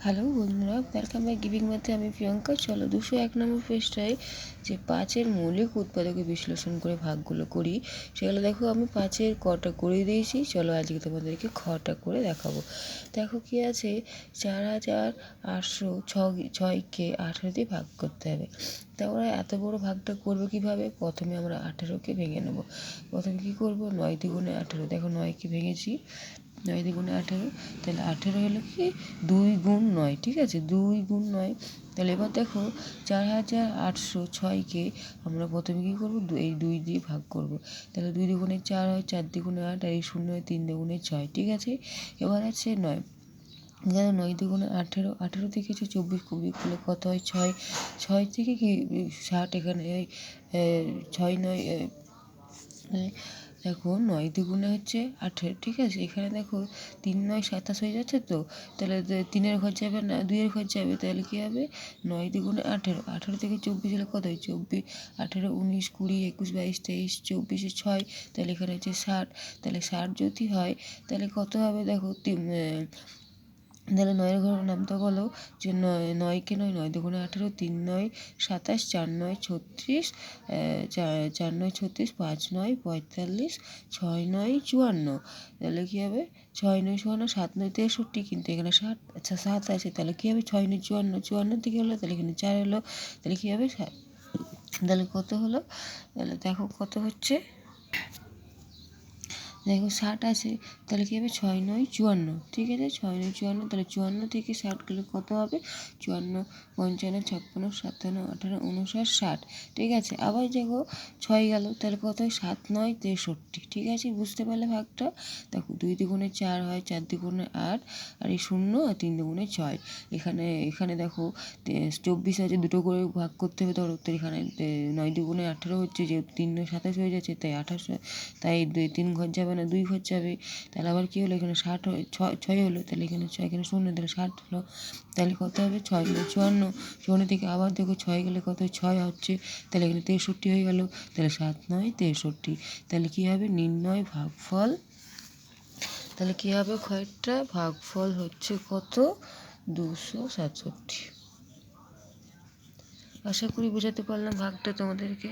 Hello বন্ধুরা, welcome back giving ম্যাথে। আমি প্রিয়াঙ্কা। চলো 201 নম্বর পৃষ্ঠায় যে 5-এর মৌলিক উৎপাদকে বিশ্লেষণ করে ভাগগুলো করি সেগুলো দেখো। আমি 5-এর কটা করে দিয়েছি। চলো আজকে তোমাদেরকে খটা করে দেখাবো। দেখো কি আছে, 4806কে 18 দিয়ে ভাগ করতে হবে। তা আমরা এত বড় ভাগটা করবো কিভাবে? প্রথমে আমরা 18কে ভেঙে নেব। প্রথমে কী করবো? 9 দ্বিগুণে 18। দেখো 9কে ভেঙেছি, 9 দ্বিগুণে 18। তাহলে 18 হলো কি 2 গুণ 9, ঠিক আছে, 2 গুণ 9। তাহলে এবার দেখো 4806কে আমরা প্রথমে কী করবো? এই 2 দিয়ে ভাগ করব। তাহলে 2 দ্বিগুণে 4 হয়, 4 দ্বিগুণে 8, আর এই 0 হয় 3 দ্বিগুণে 6, ঠিক আছে। এবার আছে 9। যেন 9 দ্বিগুণে 18, 18 থেকে 24 করলে কত হয়? 6। 6 থেকে কি 60, এখানে 6 9 দেখো 9 দ্বিগুণে হচ্ছে 18, ঠিক আছে। এখানে দেখো 3 9 27 হয়ে যাচ্ছে তো, তাহলে 3-এর ঘর যাবে না, 2-এর ঘর যাবে। তাহলে কী হবে? 9 দ্বিগুণে 18, 18 থেকে 24 হলে কত হয়? 24, 18 19 20 21 22 23 24 6, তাহলে এখানে হচ্ছে 60। তাহলে 60 যদি হয় তাহলে কত হবে? দেখো তাহলে 9-এর ঘর নামটা বলো যে 9কে 9 দ্বিগুণে 18, 3 9 27, 4 9 36, 4 9 36, 5 9 45, 6 9 54। তাহলে কী হবে? 6 9 54, 7 9 63, কিন্তু এখানে 7, আচ্ছা 7 আছে। তাহলে কী হবে? 6 9 54, 54 থেকে হলো, তাহলে এখানে 4 হলো। তাহলে কী হবে? তাহলে কত হলো? তাহলে দেখো কত হচ্ছে। দেখো 60 আছে, তাহলে কী হবে? 6 9 54, ঠিক আছে, 6 9 54। তাহলে 54 থেকে 60 গেলে কত হবে? 54 55 56 57 58 59 60, ঠিক আছে। আবার দেখো 6 গেল, তাহলে কত হয়? 7 9 63, ঠিক আছে। বুঝতে পারলে ভাগটা? দেখো 2 দ্বিগুণে 4 হয়, 4 দ্বিগুণে 8, আর এই 0 আর 3 দ্বিগুণে 6। এখানে দেখো 24 আছে, দুটো করে ভাগ করতে হবে। ধরো তো এখানে 9 দ্বিগুণে 18 হচ্ছে, যেহেতু 3 9 27 হয়ে যাচ্ছে, তাই 28, তাই 3 ঘর যাবে না, 2 ঘর যাবে। তাহলে আবার কী হলো? এখানে 60 হয়, 6 হলো, তাহলে এখানে 6, এখানে 0, তাহলে 60 হলো। তাহলে কত হবে? 6 54, 54 থেকে আবার দেখো 6 গেলে কত হয়? 6 হচ্ছে, তাহলে এখানে 63 হয়ে গেল। তাহলে 7 9 63। তাহলে কী হবে? নির্ণয় ভাগফল। তাহলে কী হবে? ক্ষয়টা ভাগফল হচ্ছে কত? 267। আশা করি বোঝাতে পারলাম ভাগটা তোমাদেরকে।